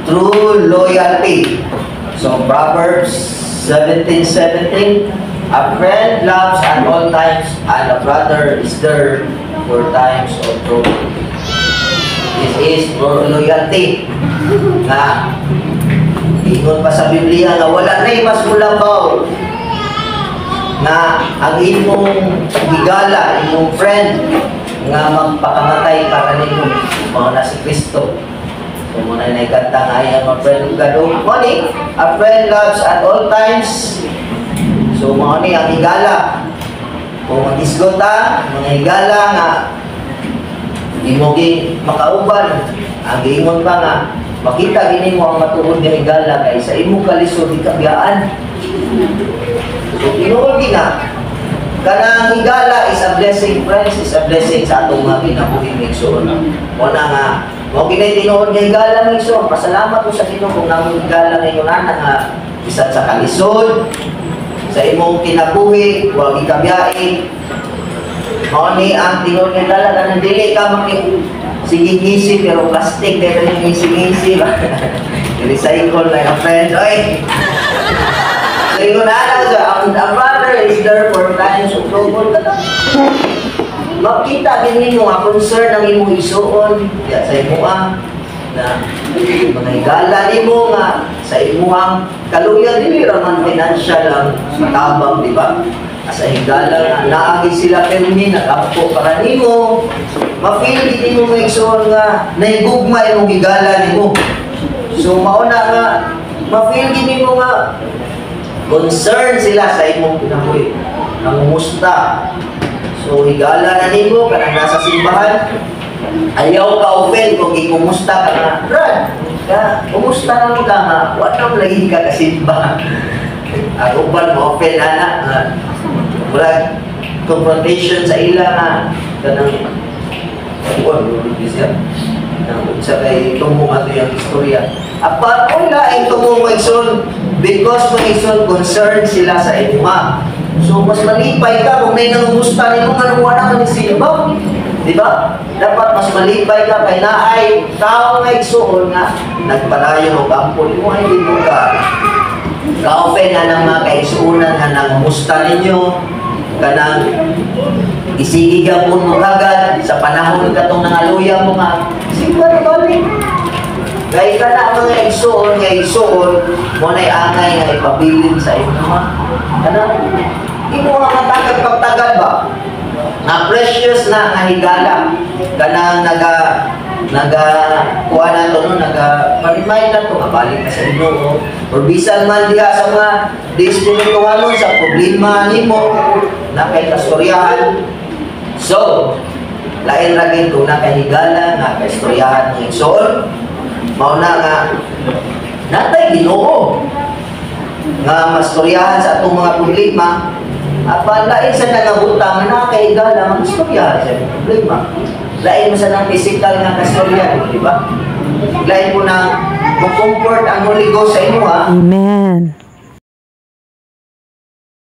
true loyalty. So Proverbs 17:17, a friend loves at all times, and a brother is there for times of trouble. This is true loyalty. Na ingon pa sa Biblia nga wala na mas mulabaw na ang imong higala, imong friend nga magpakamatay para ninyo mao na si Kristo. So muna na ikanta nga ay mga friend of God. Money, a friend loves at all times. So mao ni ang higala. Kung mag-isgot ta, mga higala nga imo gi makauban, ang giingon pa nga makita gini mo ang matuod nga higala kay sa imong kalisod di kabiyaan. So tinuod na kanang higala is a blessing, friends, is a blessing sa atong mga kinabuhi igsoon. Muna nga mo kinay tinuod nga higala igsoon, pasalamat ko sa Ginoo kung nang higala ngayon nga isa sa kalisod sa imong kinabuhi, huwag ikabiyain. Mao ni ang tinuod nga higala kanang dili ka sige-gisi pero plastic dito yung ngisi-ngisi. Recycle na yung friend. Oy! So yung a brother is there for times of trouble. Makita din mo ang concern ng imong isuon. Kaya sa imuang na mga higala nimo nga sa imuang kaluyan dili raman financial lang matabang, di ba? Sa higala nga naagi sila permi nakapo para nimo. Ma-feel din mo igsoon nga naigugma imong higala nimo. So mauna nga ma-feel din mo nga concern sila sa imong kinabuhi. Nangumusta. So higala na nimo kanang nasa simbahan. Ayaw ka offend kung ikumusta ka na. Brad, kumusta na mo ka nga? Wala lagi ka kasimba. Ako ba mo offend anak? Wala confrontation sa ila nga kanang sa kay tumong ato yung istorya. Apat ko laing tumong maigsoon because maigsoon concern sila sa imuha. So mas malipay ka kung may nangumusta nimo nga wala ka ni simba. Di ba? Dapat mas malipay ka kay naay tao nga igsoon nga nagpadayon og ampon mo ay dito ka. Ka-open na ng mga kaigsuunan nga nangumusta ninyo kanang isigiga po mo agad sa panahon katong nangaluya mo nga simba na balik kaya ka na mga igsoon mo na'y angay nga ipabilin sa imo kanang imo nga matagad pagtagad ba na precious na nga higala kanang kuha na to no nag-remind na to balik ka sa Ginoo or bisan man diha sa mga espiritualon sa problema nimo na kay kastoryahan. So lain lagi kung nakahigala na kastoryahan ng igsoon mao na nga natay Ginoo nga mastoryahan sa atong mga problema at lain sa nagabutang na nakahigala mastoryahan sa problema. Lain mo sa ng physical nga kastorya, di ba? Lain mo na mag-comfort ang Holy Ghost sa imo, ha? Amen.